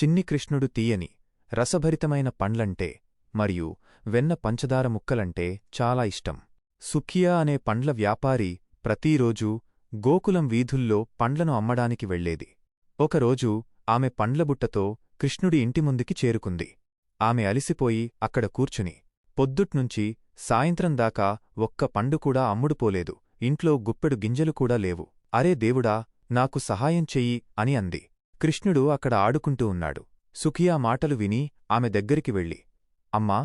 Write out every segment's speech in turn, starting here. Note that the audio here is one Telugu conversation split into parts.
చిన్ని కృష్ణుడు తీయని రసభరితమైన పండ్లంటే మరియు వెన్న పంచదార ముక్కలంటే చాలా ఇష్టం. సుఖియా అనే పండ్ల వ్యాపారి ప్రతిరోజూ గోకులం వీధుల్లో పండ్లను అమ్మడానికి వెళ్లేది. ఒకరోజు ఆమె పండ్లబుట్టతో కృష్ణుడి ఇంటి ముందుకి చేరుకుంది. ఆమె అలిసిపోయి అక్కడ కూర్చుని పొద్దుట్నుంచి సాయంత్రం దాకా ఒక్క పండు కూడా అమ్ముడుపోలేదు. ఇంట్లో గుప్పెడు గింజలు కూడా లేవు. అరే దేవుడా, నాకు సహాయం చెయ్యి అని అంది. కృష్ణుడు అక్కడ ఆడుకుంటూ ఉన్నాడు. సుఖియా మాటలు విని ఆమె దగ్గరికి వెళ్ళి, అమ్మా,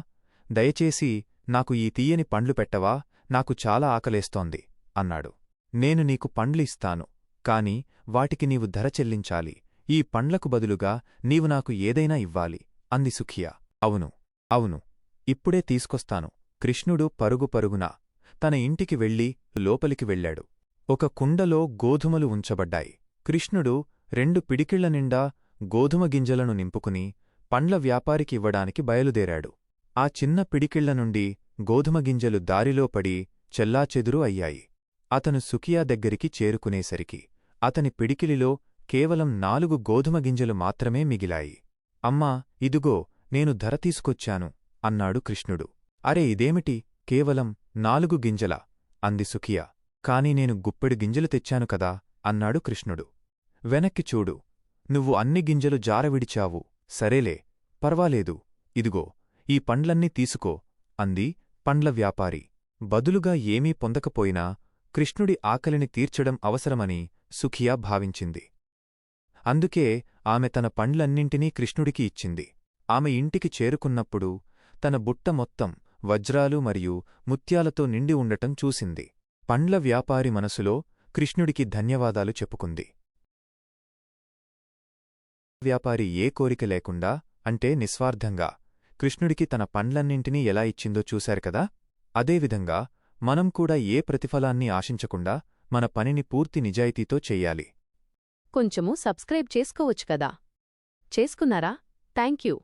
దయచేసి నాకు ఈ తీయని పండ్లు పెట్టవా? నాకు చాలా ఆకలేస్తోంది అన్నాడు. నేను నీకు పండ్లు ఇస్తాను, కాని వాటికి నీవు ధర చెల్లించాలి. ఈ పండ్లకు బదులుగా నీవు నాకు ఏదైనా ఇవ్వాలి అంది సుఖియా. అవును అవును, ఇప్పుడే తీసుకొస్తాను. కృష్ణుడు పరుగుపరుగున తన ఇంటికి వెళ్ళి లోపలికి వెళ్ళాడు. ఒక కుండలో గోధుమలు ఉంచబడ్డాయి. కృష్ణుడు 2 పిడికిళ్ల నిండా గోధుమ గింజలను నింపుకుని పండ్ల వ్యాపారికి ఇవ్వడానికి బయలుదేరాడు. ఆ చిన్న పిడికిళ్ల నుండి గోధుమ గింజలు దారిలో పడి చెల్లాచెదురు అయ్యాయి. అతను సుఖియా దగ్గరికి చేరుకునేసరికి అతని పిడికిలిలో కేవలం 4 గోధుమ గింజలు మాత్రమే మిగిలాయి. అమ్మా, ఇదుగో, నేను ధర తీసుకొచ్చాను అన్నాడు కృష్ణుడు. అరే, ఇదేమిటి, కేవలం 4 గింజలా అంది సుఖియా. కాని నేను గుప్పెడు గింజలు తెచ్చాను కదా అన్నాడు కృష్ణుడు. వెనక్కి చూడు, నువ్వు అన్ని గింజలు జారవిడిచావు. సరేలే, పర్వాలేదు, ఇదిగో, ఈ పండ్లన్నీ తీసుకో అంది పండ్ల వ్యాపారి. బదులుగా ఏమీ పొందకపోయినా కృష్ణుడి ఆకలిని తీర్చడం అవసరమని సుఖియా భావించింది. అందుకే ఆమె తన పండ్లన్నింటినీ కృష్ణుడికి ఇచ్చింది. ఆమె ఇంటికి చేరుకున్నప్పుడు తన బుట్ట మొత్తం వజ్రాలు మరియు ముత్యాలతో నిండి ఉండటం చూసింది. పండ్ల వ్యాపారి మనసులో కృష్ణుడికి ధన్యవాదాలు చెప్పుకుంది. వ్యాపారి ఏ కోరిక లేకుండా, అంటే నిస్వార్థంగా, కృష్ణుడికి తన పండ్లన్నింటినీ ఎలా ఇచ్చిందో చూశారు కదా. అదేవిధంగా మనం కూడా ఏ ప్రతిఫలాన్ని ఆశించకుండా మన పనిని పూర్తి నిజాయితీతో చెయ్యాలి. కొంచెము సబ్స్క్రైబ్ చేసుకోవచ్చు కదా. చేసుకున్నారా? థ్యాంక్యూ.